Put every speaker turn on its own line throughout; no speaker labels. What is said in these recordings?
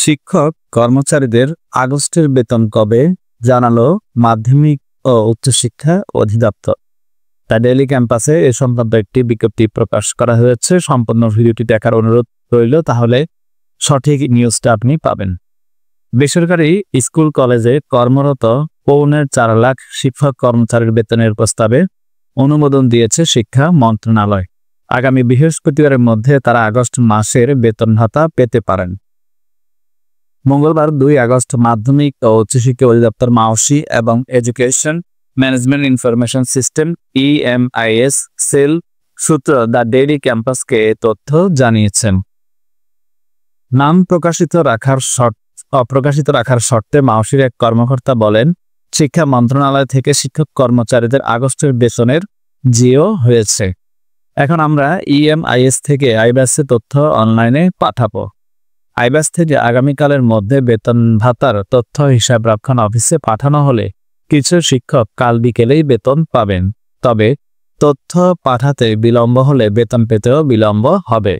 শিক্ষক কর্মচারীদের আগস্টের বেতন কবে জানালো মাধ্যমিক ও উচ্চশিক্ষা অধিদপ্তর। তা ডেইলি ক্যাম্পাসে এ সংক্রান্ত একটি বিজ্ঞপ্তি প্রকাশ করা হয়েছে। সম্পূর্ণ ভিডিওটি দেখার অনুরোধ রইল, তাহলে সঠিক নিউজটা আপনি পাবেন। বেসরকারি স্কুল কলেজে কর্মরত 4.25 লাখ শিক্ষক কর্মচারীর বেতনের প্রস্তাবে অনুমোদন দিয়েছে শিক্ষা মন্ত্রণালয়। আগামী বৃহস্পতিবারের মধ্যে তারা আগস্ট মাসের বেতন ভাতা পেতে পারেন। মঙ্গলবার 2 আগস্ট মাধ্যমিক ও উচ্চশিক্ষা অধিদপ্তর মাওসি এবং education management information system EMIS cell সূত্র দ্য ডেইলি ক্যাম্পাসকে তথ্য জানিয়েছেন। নাম অপ্রকাশিত রাখার শর্তে মাওসির এক কর্মকর্তা বলেন, শিক্ষা মন্ত্রণালয় থেকে শিক্ষক কর্মচারীদের আগস্টের বেতনের জিও হয়েছে। এখন আমরা EMIS থেকে আইব্যাসে তথ্য অনলাইনে পাঠাবো। আইব্যাস থেকে আগামীকালের মধ্যে বেতন ভাতার তথ্য হিসাব রক্ষণ অফিসে পাঠানো হলে কিছু শিক্ষক কাল বিকেলেই বেতন পাবেন। তবে তথ্য পাঠাতে বিলম্ব হলে বেতন পেতেও বিলম্ব হবে।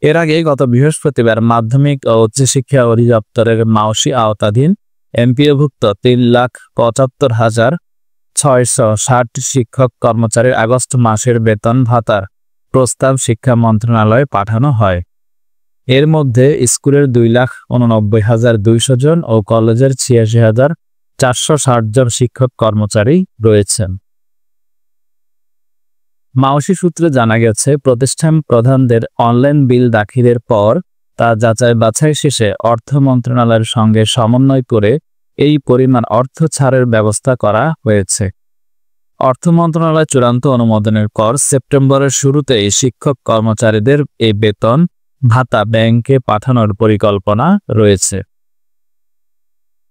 এর আগে গত বৃহস্পতিবার মাধ্যমিক ও উচ্চশিক্ষা অধিদপ্তরের মাওসি আওতাধীন এমপিওভুক্ত 3,75,660 শিক্ষক কর্মচারীর আগস্ট মাসের বেতন ভাতার প্রস্তাব শিক্ষা মন্ত্রণালয়ে পাঠানো হয়। এর মধ্যে স্কুলের 2,89,200 জন ও কলেজের 86,460 জন শিক্ষক কর্মচারী রয়েছেন। মাওসি সূত্রে জানা গেছে, প্রতিষ্ঠান প্রধানদের অনলাইন বিল দাখিলের পর তা যাচাই বাছাই শেষে অর্থ মন্ত্রণালয়ের সঙ্গে সমন্বয় করে এই পরিমাণ অর্থ ছাড়ের ব্যবস্থা করা হয়েছে। অর্থ মন্ত্রণালয় চূড়ান্ত অনুমোদনের পর সেপ্টেম্বরের শুরুতেই শিক্ষক কর্মচারীদের এই বেতন ভাতা ব্যাংকে পাঠানোর পরিকল্পনা রয়েছে।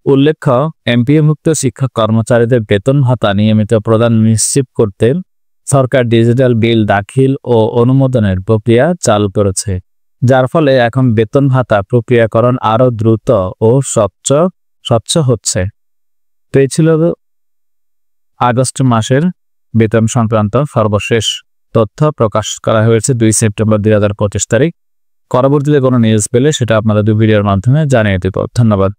উল্লেখ্য, এমপিওভুক্ত শিক্ষক কর্মচারীদের বেতন ভাতা নিয়মিত প্রদান নিশ্চিত করতে সরকার ডিজিটাল বিল দাখিল ও অনুমোদনের প্রক্রিয়া চালু করেছে, যার ফলে এখন বেতন ভাতা প্রক্রিয়াকরণ আরও দ্রুত ও স্বচ্ছ হচ্ছে। তো এই ছিল আগস্ট মাসের বেতন সংক্রান্ত সর্বশেষ তথ্য প্রকাশ করা হয়েছে 2 সেপ্টেম্বর 2025 তারিখ। পরবর্তীতে কোনো নিউজ পেলে সেটা আপনাদের ভিডিওর মাধ্যমে জানিয়ে দেব। ধন্যবাদ।